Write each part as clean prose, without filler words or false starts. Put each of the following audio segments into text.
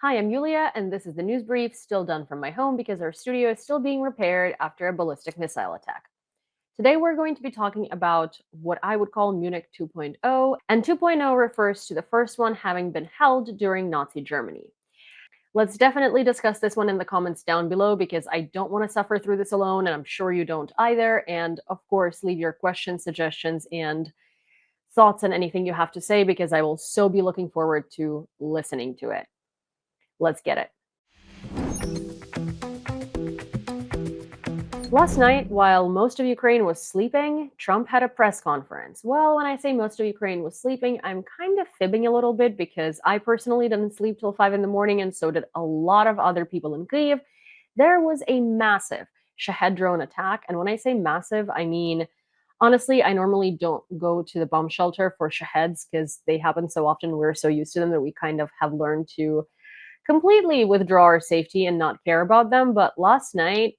Hi, I'm Yulia, and this is the news brief, still done from my home because our studio is still being repaired after a ballistic missile attack. Today, we're going to be talking about what I would call Munich 2.0, and 2.0 refers to the first one having been held during Nazi Germany. Let's definitely discuss this one in the comments down below because I don't want to suffer through this alone, and I'm sure you don't either. And of course, leave your questions, suggestions, and thoughts on anything you have to say because I will so be looking forward to listening to it. Let's get it. Last night, while most of Ukraine was sleeping, Trump had a press conference. Well, when I say most of Ukraine was sleeping, I'm kind of fibbing a little bit because I personally didn't sleep till 5 in the morning, and so did a lot of other people in Kyiv. There was a massive Shahed drone attack. And when I say massive, I mean, honestly, I normally don't go to the bomb shelter for Shaheds because they happen so often. We're so used to them that we kind of have learned to completely withdraw our safety and not care about them. But last night,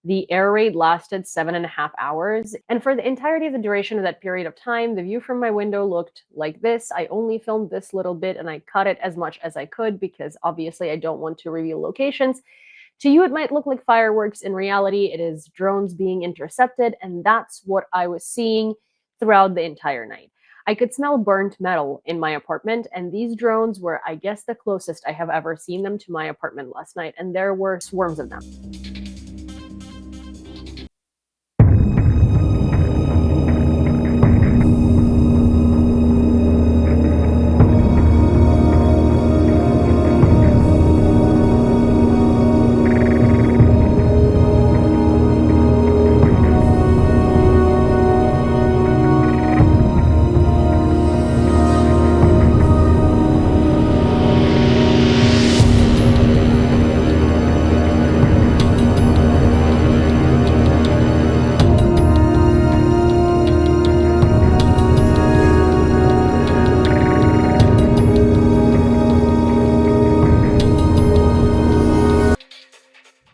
the air raid lasted 7.5 hours. And for the entirety of the duration of that period of time, the view from my window looked like this. I only filmed this little bit and I cut it as much as I could because obviously I don't want to reveal locations. To you, it might look like fireworks. In reality, it is drones being intercepted. And that's what I was seeing throughout the entire night. I could smell burnt metal in my apartment, and these drones were, I guess, the closest I have ever seen them to my apartment last night, and there were swarms of them.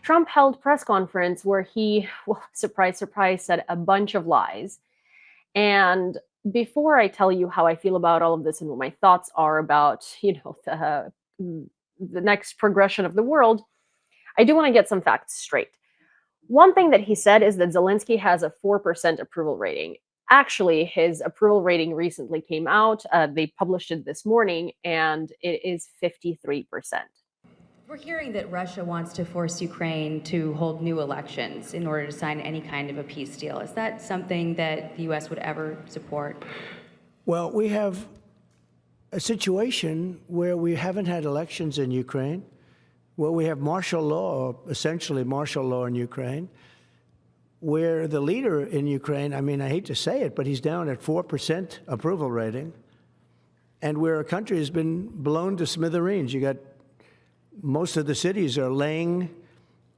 Trump held press conference where he, well, surprise, surprise, said a bunch of lies. And before I tell you how I feel about all of this and what my thoughts are about, the next progression of the world, I do want to get some facts straight. One thing that he said is that Zelensky has a 4% approval rating. Actually, his approval rating recently came out. They published it this morning, and it is 53%. We're hearing that Russia wants to force Ukraine to hold new elections in order to sign any kind of a peace deal. Is that something that the U.S. would ever support? Well, we have a situation where we haven't had elections in Ukraine, where we have martial law, essentially martial law in Ukraine, where the leader in Ukraine, I mean, I hate to say it, but he's down at 4% approval rating, and where a country has been blown to smithereens. You got most of the cities are laying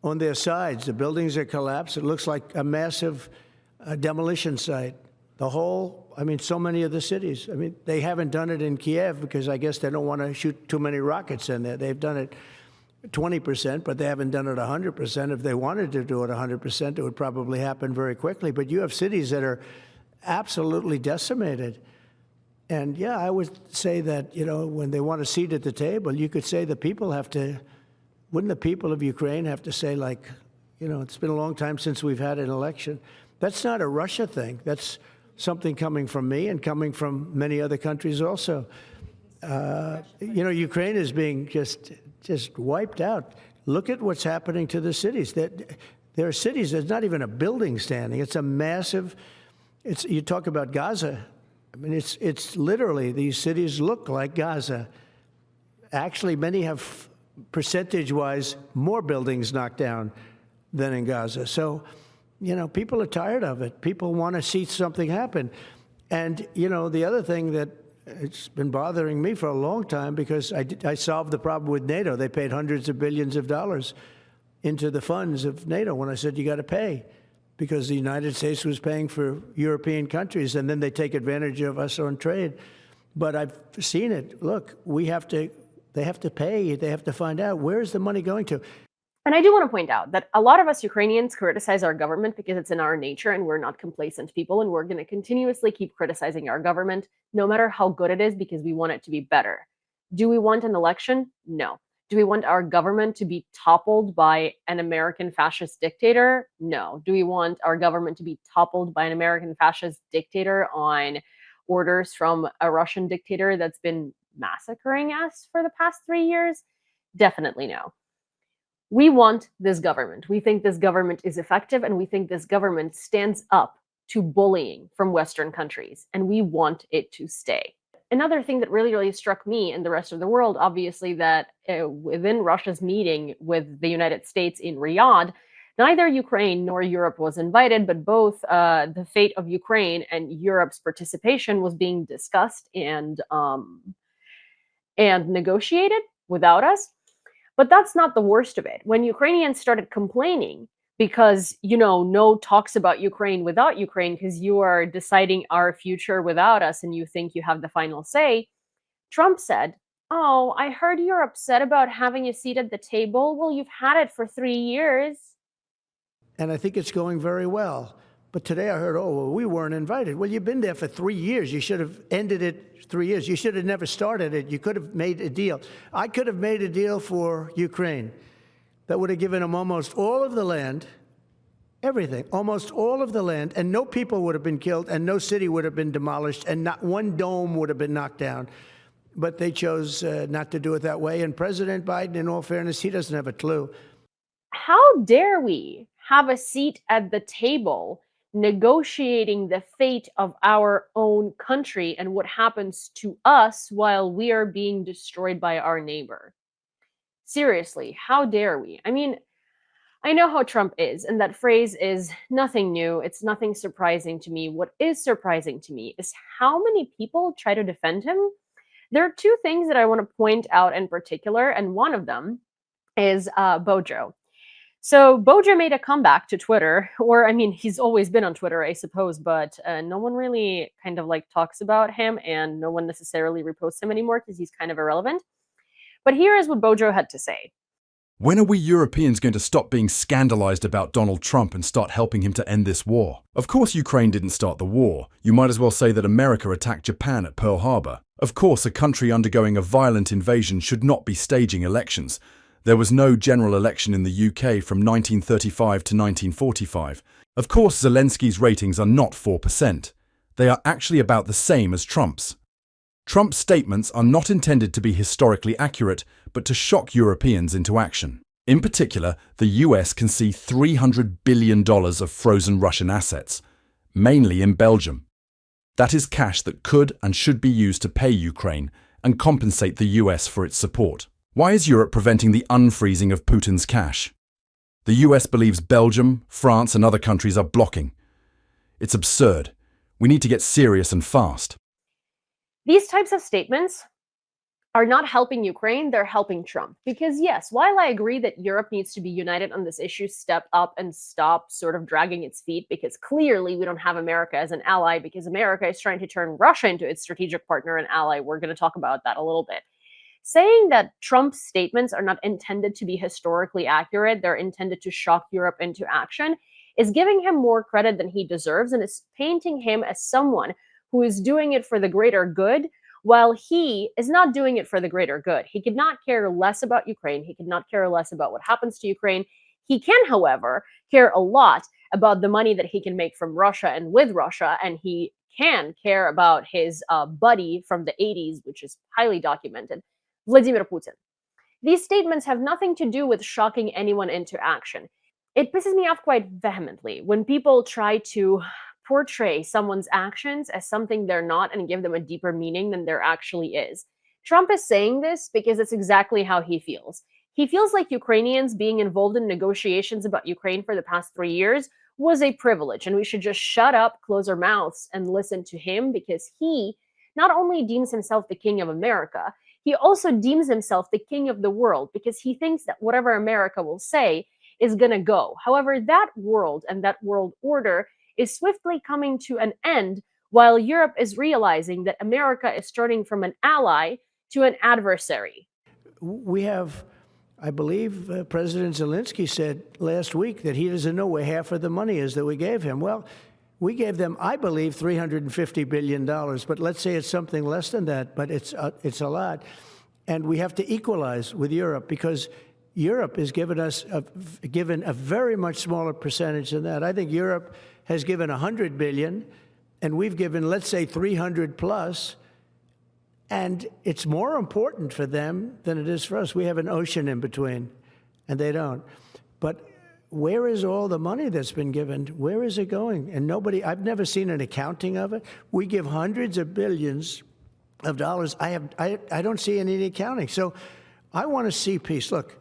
on their sides. The buildings are collapsed. It looks like a massive demolition site. The whole, I mean, so many of the cities. I mean, they haven't done it in Kiev because I guess they don't want to shoot too many rockets in there. They've done it 20%, but they haven't done it 100%. If they wanted to do it 100%, it would probably happen very quickly. But you have cities that are absolutely decimated. And yeah, I would say that, when they want a seat at the table, you could say the people have to, wouldn't the people of Ukraine have to say, like, it's been a long time since we've had an election. That's not a Russia thing. That's something coming from me and coming from many other countries also. Ukraine is being just wiped out. Look at what's happening to the cities. There are cities, there's not even a building standing. It's a massive, you talk about Gaza. I mean, it's literally, these cities look like Gaza. Actually, many have, percentage-wise, more buildings knocked down than in Gaza. So, people are tired of it. People want to see something happen. And, the other thing that it's been bothering me for a long time, because I solved the problem with NATO. They paid hundreds of billions of dollars into the funds of NATO when I said, you got to pay, because the United States was paying for European countries, and then they take advantage of us on trade. But I've seen it. Look, they have to pay. They have to find out, where is the money going to? And I do want to point out that a lot of us Ukrainians criticize our government because it's in our nature and we're not complacent people, and we're going to continuously keep criticizing our government no matter how good it is because we want it to be better. Do we want an election? No. Do we want our government to be toppled by an American fascist dictator? No. Do we want our government to be toppled by an American fascist dictator on orders from a Russian dictator that's been massacring us for the past 3 years? Definitely no. We want this government. We think this government is effective, and we think this government stands up to bullying from Western countries, and we want it to stay. Another thing that really, really struck me and the rest of the world, obviously, that within Russia's meeting with the United States in Riyadh, neither Ukraine nor Europe was invited, but both the fate of Ukraine and Europe's participation was being discussed and negotiated without us. But that's not the worst of it. When Ukrainians started complaining because, no talks about Ukraine without Ukraine because you are deciding our future without us and you think you have the final say, Trump said, "Oh, I heard you're upset about having a seat at the table. Well, you've had it for 3 years." And I think it's going very well. But today I heard, oh, well, we weren't invited. Well, you've been there for 3 years. You should have ended it 3 years. You should have never started it. You could have made a deal. I could have made a deal for Ukraine that would have given them almost all of the land, everything, almost all of the land, and no people would have been killed, and no city would have been demolished, and not one dome would have been knocked down. But they chose not to do it that way. And President Biden, in all fairness, he doesn't have a clue. How dare we have a seat at the table negotiating the fate of our own country and what happens to us while we are being destroyed by our neighbor? Seriously, how dare we? I mean, I know how Trump is, and that phrase is nothing new. It's nothing surprising to me. What is surprising to me is how many people try to defend him. There are two things that I want to point out in particular, and one of them is Bojo. So Bojo made a comeback to Twitter, or I mean, he's always been on Twitter, I suppose, but no one really kind of like talks about him, and no one necessarily reposts him anymore because he's kind of irrelevant. But here is what Bojo had to say. When are we Europeans going to stop being scandalized about Donald Trump and start helping him to end this war? Of course, Ukraine didn't start the war. You might as well say that America attacked Japan at Pearl Harbor. Of course, a country undergoing a violent invasion should not be staging elections. There was no general election in the UK from 1935 to 1945. Of course, Zelensky's ratings are not 4%. They are actually about the same as Trump's. Trump's statements are not intended to be historically accurate, but to shock Europeans into action. In particular, the US can see $300 billion of frozen Russian assets, mainly in Belgium. That is cash that could and should be used to pay Ukraine and compensate the US for its support. Why is Europe preventing the unfreezing of Putin's cash? The US believes Belgium, France, and other countries are blocking. It's absurd. We need to get serious and fast. These types of statements are not helping Ukraine, they're helping Trump. Because yes, while I agree that Europe needs to be united on this issue, step up and stop sort of dragging its feet, because clearly we don't have America as an ally, because America is trying to turn Russia into its strategic partner and ally. We're going to talk about that a little bit. Saying that Trump's statements are not intended to be historically accurate, they're intended to shock Europe into action, is giving him more credit than he deserves and is painting him as someone who is doing it for the greater good, while he is not doing it for the greater good. He could not care less about Ukraine. He could not care less about what happens to Ukraine. He can, however, care a lot about the money that he can make from Russia and with Russia, and he can care about his buddy from the 80s, which is highly documented, Vladimir Putin. These statements have nothing to do with shocking anyone into action. It pisses me off quite vehemently when people try to portray someone's actions as something they're not and give them a deeper meaning than there actually is. Trump is saying this because it's exactly how he feels. He feels like Ukrainians being involved in negotiations about Ukraine for the past 3 years was a privilege, and we should just shut up, close our mouths, and listen to him, because he not only deems himself the king of America, he also deems himself the king of the world, because he thinks that whatever America will say is going to go. However, that world and that world order is swiftly coming to an end, while Europe is realizing that America is turning from an ally to an adversary. We have, I believe, President Zelensky said last week that he doesn't know where half of the money is that we gave him. Well, we gave them, I believe, $350 billion, but let's say it's something less than that, but it's a lot. And we have to equalize with Europe because Europe has given us given a very much smaller percentage than that. I think Europe has given 100 billion, and we've given, let's say, 300 plus. And it's more important for them than it is for us. We have an ocean in between, and they don't. But where is all the money that's been given? Where is it going? And I've never seen an accounting of it. We give hundreds of billions of dollars. I don't see any accounting. So I want to see peace. Look,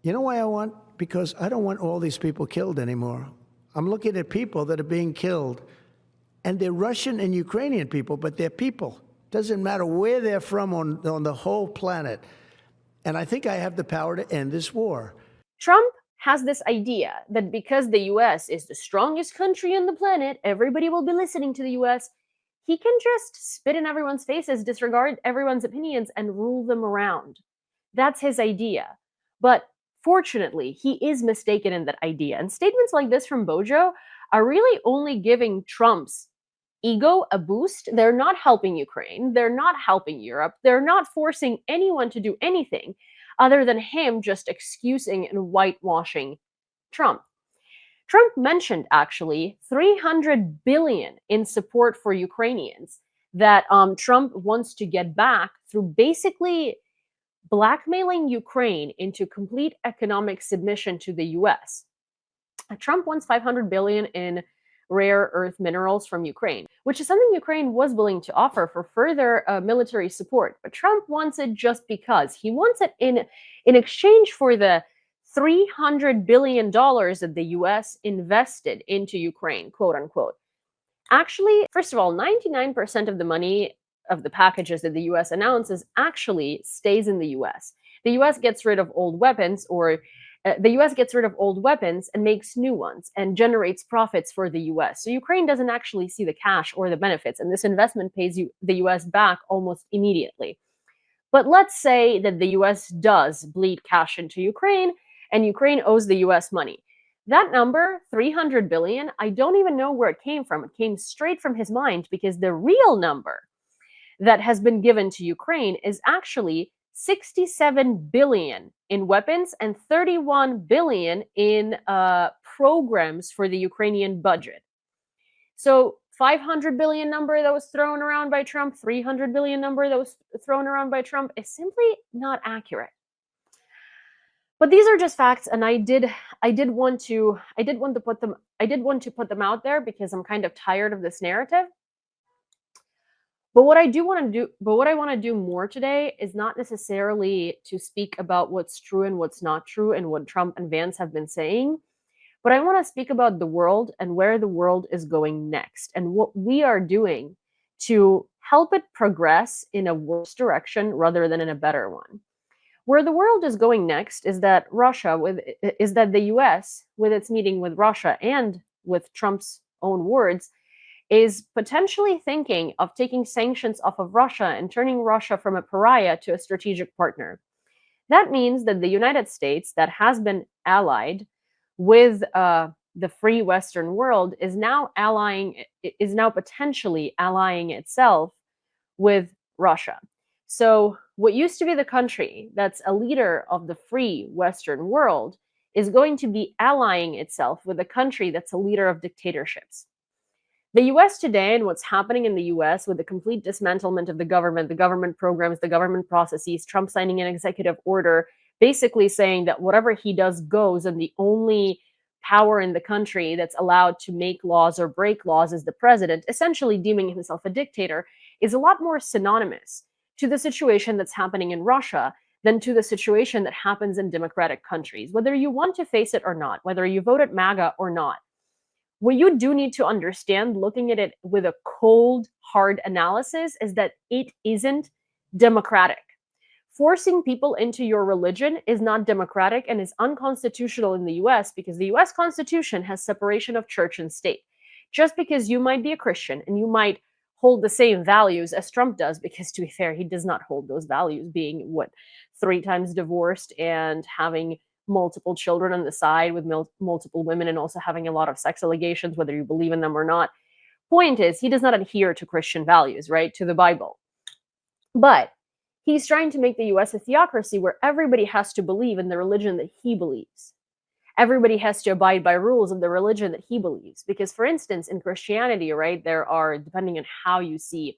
you know why because I don't want all these people killed anymore. I'm looking at people that are being killed, and they're Russian and Ukrainian people, but they're people. Doesn't matter where they're from on the whole planet. And I think I have the power to end this war. Trump has this idea that because the US is the strongest country on the planet, everybody will be listening to the US. He can just spit in everyone's faces, disregard everyone's opinions, and rule them around. That's his idea. But fortunately, he is mistaken in that idea. And statements like this from Bojo are really only giving Trump's ego a boost. They're not helping Ukraine. They're not helping Europe. They're not forcing anyone to do anything other than him just excusing and whitewashing Trump. Trump mentioned actually $300 billion in support for Ukrainians that Trump wants to get back through basically blackmailing Ukraine into complete economic submission to the US. Trump wants $500 billion in rare earth minerals from Ukraine, which is something Ukraine was willing to offer for further military support. But Trump wants it just because. He wants it in exchange for the $300 billion that the US invested into Ukraine, quote unquote. Actually, first of all, 99% of the money of the packages that the US announces actually stays in the US. The US gets rid of old weapons, or the US gets rid of old weapons and makes new ones and generates profits for the US. So Ukraine doesn't actually see the cash or the benefits, and this investment pays the US back almost immediately. But let's say that the US does bleed cash into Ukraine, and Ukraine owes the US money. That number, 300 billion, I don't even know where it came from. It came straight from his mind, because the real number that has been given to Ukraine is actually 67 billion in weapons and 31 billion in programs for the Ukrainian budget. So 500 billion number that was thrown around by Trump, 300 billion number that was thrown around by Trump is simply not accurate. But these are just facts, and I did want to put them out there because I'm kind of tired of this narrative. But what I want to do more today is not necessarily to speak about what's true and what's not true and what Trump and Vance have been saying, but I want to speak about the world and where the world is going next and what we are doing to help it progress in a worse direction rather than in a better one. Where the world is going next is that the US, with its meeting with Russia and with Trump's own words, is potentially thinking of taking sanctions off of Russia and turning Russia from a pariah to a strategic partner. That means that the United States, that has been allied with the free Western world, is now potentially allying itself with Russia. So what used to be the country that's a leader of the free Western world is going to be allying itself with a country that's a leader of dictatorships. The US today, and what's happening in the US with the complete dismantlement of the government programs, the government processes, Trump signing an executive order, basically saying that whatever he does goes, and the only power in the country that's allowed to make laws or break laws is the president, essentially deeming himself a dictator, is a lot more synonymous to the situation that's happening in Russia than to the situation that happens in democratic countries, whether you want to face it or not, whether you voted MAGA or not. What you do need to understand, looking at it with a cold, hard analysis, is that it isn't democratic. Forcing people into your religion is not democratic and is unconstitutional in the US, because the US Constitution has separation of church and state. Just because you might be a Christian and you might hold the same values as Trump does, because to be fair, he does not hold those values, being 3 times divorced and having multiple children on the side with multiple women, and also having a lot of sex allegations, whether you believe in them or not. Point is, he does not adhere to Christian values, right? To the Bible. But He's trying to make the US a theocracy where everybody has to believe in the religion that he believes. Everybody has to abide by rules of the religion that he believes. Because, for instance, in Christianity, right, there are, depending on how you see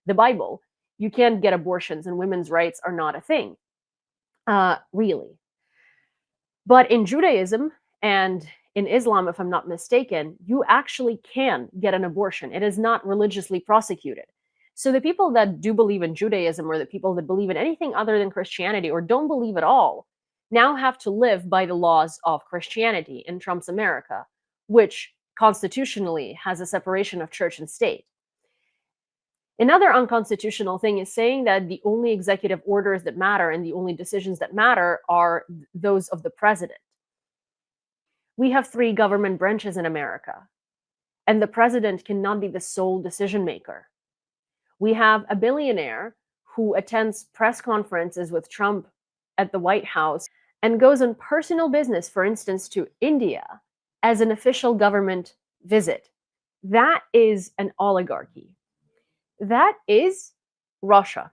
the Bible, you can't get abortions and women's rights are not a thing, really. But in Judaism and in Islam, if I'm not mistaken, you actually can get an abortion. It is not religiously prosecuted. So the people that do believe in Judaism or the people that believe in anything other than Christianity or don't believe at all now have to live by the laws of Christianity in Trump's America, which constitutionally has a separation of church and state. Another unconstitutional thing is saying that the only executive orders that matter and the only decisions that matter are those of the president. We have 3 government branches in America, and the president cannot be the sole decision maker. We have a billionaire who attends press conferences with Trump at the White House and goes on personal business, for instance, to India as an official government visit. That is an oligarchy. That is Russia.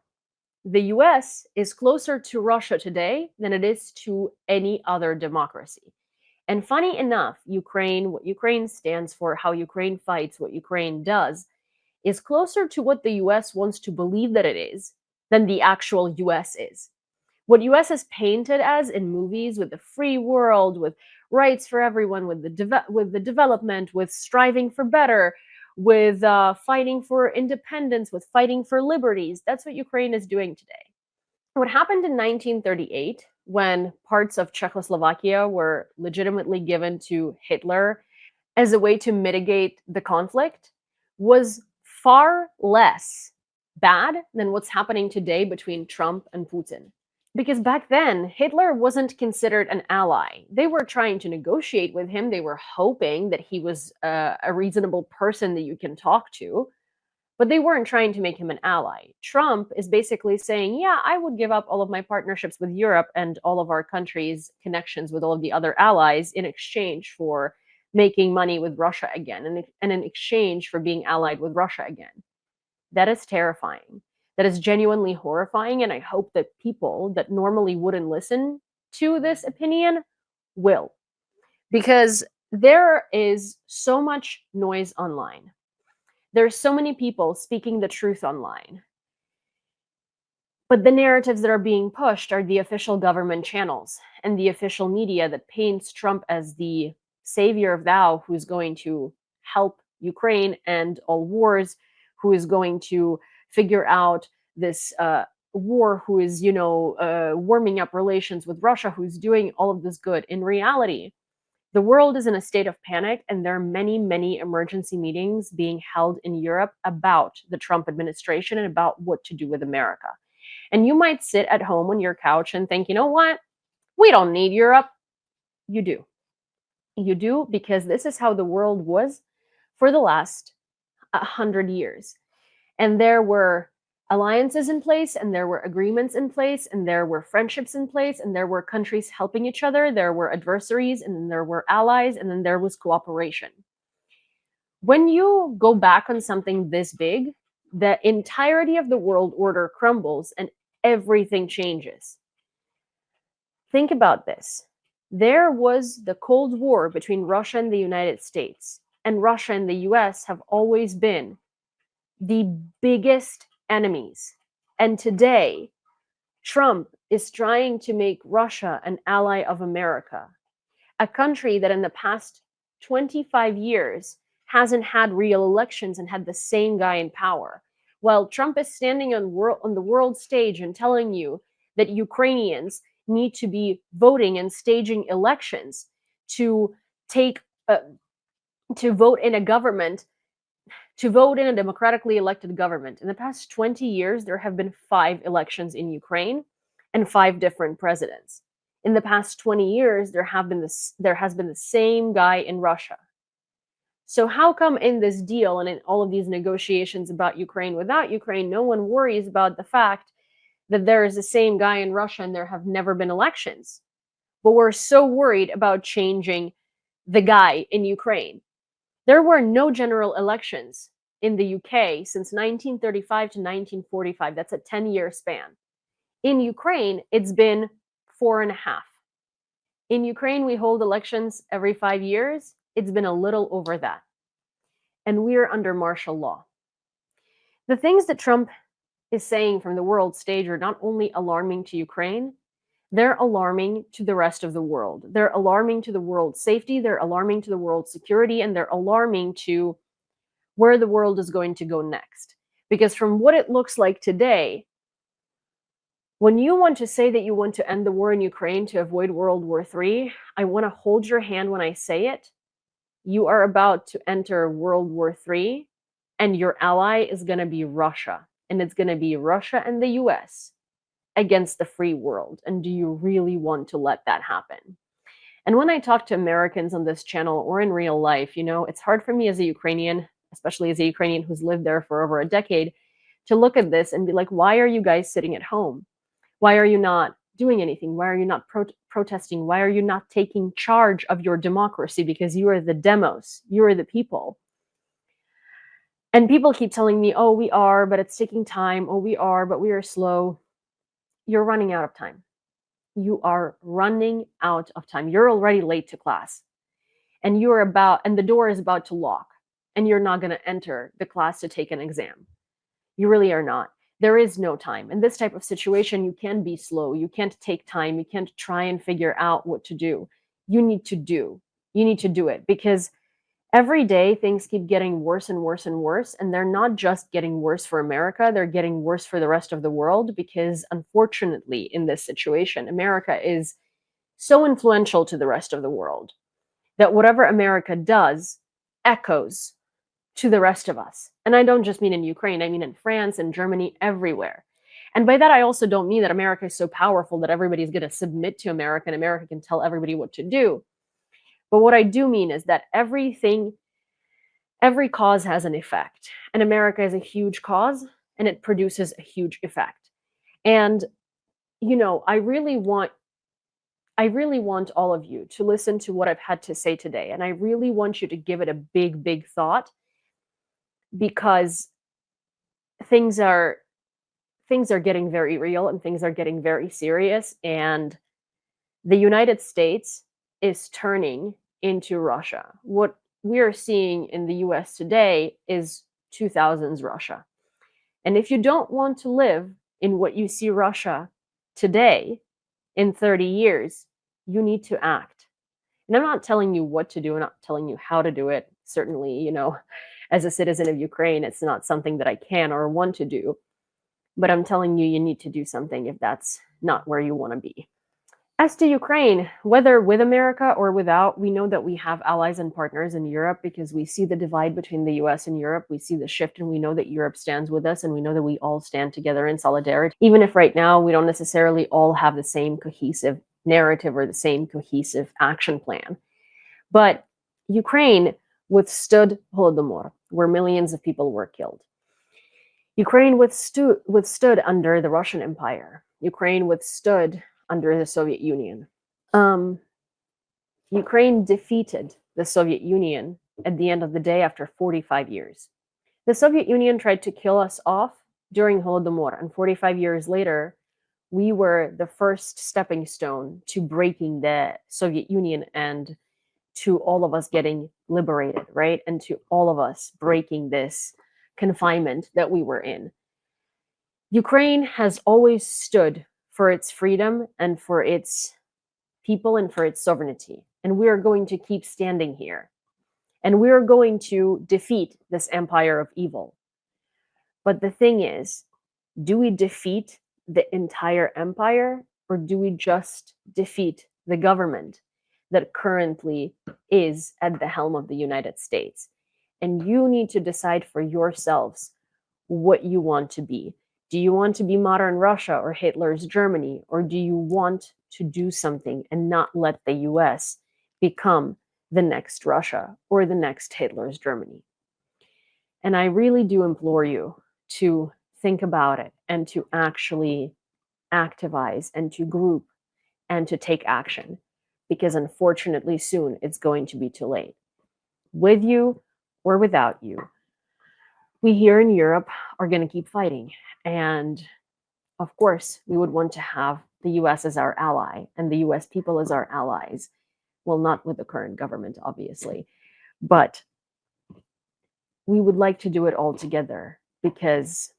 The US is closer to Russia today than it is to any other democracy. And funny enough, Ukraine, what Ukraine stands for, how Ukraine fights, what Ukraine does, is closer to what the US wants to believe that it is than the actual US is. What US is painted as in movies, with the free world, with rights for everyone, with the development, with striving for better, with fighting for independence, with fighting for liberties. That's what Ukraine is doing today. What happened in 1938, when parts of Czechoslovakia were legitimately given to Hitler as a way to mitigate the conflict, was far less bad than what's happening today between Trump and Putin. Because back then, Hitler wasn't considered an ally. They were trying to negotiate with him. They were hoping that he was a reasonable person that you can talk to, but they weren't trying to make him an ally. Trump is basically saying, yeah, I would give up all of my partnerships with Europe and all of our countries' connections with all of the other allies in exchange for making money with Russia again, and in exchange for being allied with Russia again. That is terrifying. That is genuinely horrifying, and I hope that people that normally wouldn't listen to this opinion will. Because there is so much noise online. There's so many people speaking the truth online. But the narratives that are being pushed are the official government channels and the official media that paints Trump as the savior of thou who's going to help Ukraine end all wars, who is going to figure out this war, who is, warming up relations with Russia, who's doing all of this good. In reality, the world is in a state of panic, and there are many, many emergency meetings being held in Europe about the Trump administration and about what to do with America. And you might sit at home on your couch and think, you know what? We don't need Europe. You do. You do, because this is how the world was for the last 100 years. And there were alliances in place, and there were agreements in place, and there were friendships in place, and there were countries helping each other, there were adversaries, and then there were allies, and then there was cooperation. When you go back on something this big, the entirety of the world order crumbles and everything changes. Think about this. There was the Cold War between Russia and the United States, and Russia and the US have always been the biggest enemies. And today, Trump is trying to make Russia an ally of America, a country that in the past 25 years hasn't had real elections and had the same guy in power. While Trump is standing on the world stage and telling you that Ukrainians need to be voting and staging elections to vote in a government, to vote in a democratically elected government. In the past 20 years, there have been 5 elections in Ukraine and 5 different presidents. In the past 20 years, there has been the same guy in Russia. So how come in this deal and in all of these negotiations about Ukraine without Ukraine, no one worries about the fact that there is the same guy in Russia and there have never been elections? But we're so worried about changing the guy in Ukraine. There were no general elections in the UK since 1935 to 1945. That's a 10-year span. In Ukraine, it's been 4.5. In Ukraine, we hold elections every 5 years. It's been a little over that. And we're under martial law. The things that Trump is saying from the world stage are not only alarming to Ukraine, they're alarming to the rest of the world. They're alarming to the world's safety, they're alarming to the world's security, and they're alarming to where the world is going to go next. Because from what it looks like today, when you want to say that you want to end the war in Ukraine to avoid World War III, I want to hold your hand when I say it. You are about to enter World War III, and your ally is going to be Russia. And it's going to be Russia and the US against the free world. And do you really want to let that happen? And when I talk to Americans on this channel or in real life, it's hard for me as a Ukrainian, especially as a Ukrainian who's lived there for over a decade, to look at this and be like, why are you guys sitting at home? Why are you not doing anything? Why are you not protesting? Why are you not taking charge of your democracy? Because you are the demos, you are the people. And people keep telling me, oh, we are, but it's taking time. Oh, we are, but we are slow. You're running out of time. You are running out of time. You're already late to class. And the door is about to lock. And you're not going to enter the class to take an exam. You really are not. There is no time. In this type of situation, you can be slow. You can't take time. You can't try and figure out what to do. You need to do. You need to do it, because every day things keep getting worse and worse and worse. And they're not just getting worse for America, they're getting worse for the rest of the world, because unfortunately, in this situation, America is so influential to the rest of the world that whatever America does echoes to the rest of us. And I don't just mean in Ukraine, I mean in France and Germany, everywhere. And by that, I also don't mean that America is so powerful that everybody's going to submit to America and America can tell everybody what to do. But what I do mean is that every cause has an effect. And America is a huge cause and it produces a huge effect. And, I really want all of you to listen to what I've had to say today. And I really want you to give it a big, big thought, because things are getting very real and things are getting very serious, and the United States is turning into Russia. What we are seeing in the US today is 2000s Russia. And if you don't want to live in what you see Russia today in 30 years, you need to act. And I'm not telling you what to do, I'm not telling you how to do it. Certainly, as a citizen of Ukraine, it's not something that I can or want to do. But I'm telling you, you need to do something if that's not where you want to be. As to Ukraine, whether with America or without, we know that we have allies and partners in Europe, because we see the divide between the US and Europe. We see the shift, and we know that Europe stands with us, and we know that we all stand together in solidarity, even if right now we don't necessarily all have the same cohesive narrative or the same cohesive action plan. But Ukraine withstood Holodomor, where millions of people were killed. Ukraine withstood under the Russian Empire. Ukraine withstood under the Soviet Union. Ukraine defeated the Soviet Union at the end of the day after 45 years. The Soviet Union tried to kill us off during Holodomor, and 45 years later, we were the first stepping stone to breaking the Soviet Union and to all of us getting liberated, right? And to all of us breaking this confinement that we were in. Ukraine has always stood for its freedom and for its people and for its sovereignty. And we are going to keep standing here. And we are going to defeat this empire of evil. But the thing is, do we defeat the entire empire, or do we just defeat the government that currently is at the helm of the United States? And you need to decide for yourselves what you want to be. Do you want to be modern Russia or Hitler's Germany? Or do you want to do something and not let the US become the next Russia or the next Hitler's Germany? And I really do implore you to think about it and to actually activize and to group and to take action, because unfortunately soon it's going to be too late. With you or without you, we here in Europe are going to keep fighting. And of course, we would want to have the US as our ally and the US people as our allies. Well, not with the current government, obviously, but we would like to do it all together because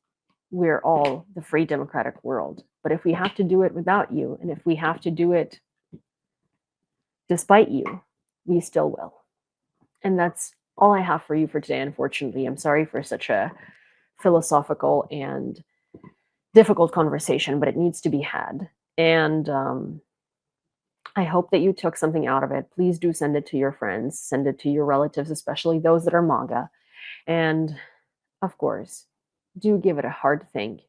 we're all the free democratic world. But if we have to do it without you, and if we have to do it despite you, we still will. And that's all I have for you for today, unfortunately. I'm sorry for such a philosophical and difficult conversation, but it needs to be had. And I hope that you took something out of it. Please do send it to your friends, send it to your relatives, especially those that are MAGA. And of course, do give it a hard think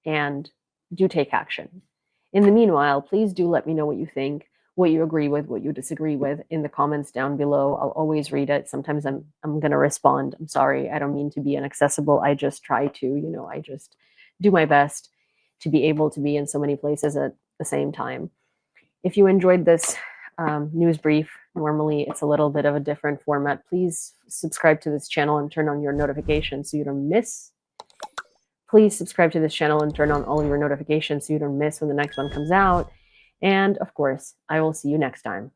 and do take action. In the meanwhile, please do let me know what you think, what you agree with, what you disagree with in the comments down below. I'll always read it. Sometimes I'm going to respond. I'm sorry. I don't mean to be inaccessible. I just try to, I just do my best to be able to be in so many places at the same time. If you enjoyed this news brief, normally it's a little bit of a different format. Please subscribe to this channel and turn on your notifications so you don't miss. Please subscribe to this channel and turn on all your notifications so you don't miss when the next one comes out. And of course, I will see you next time.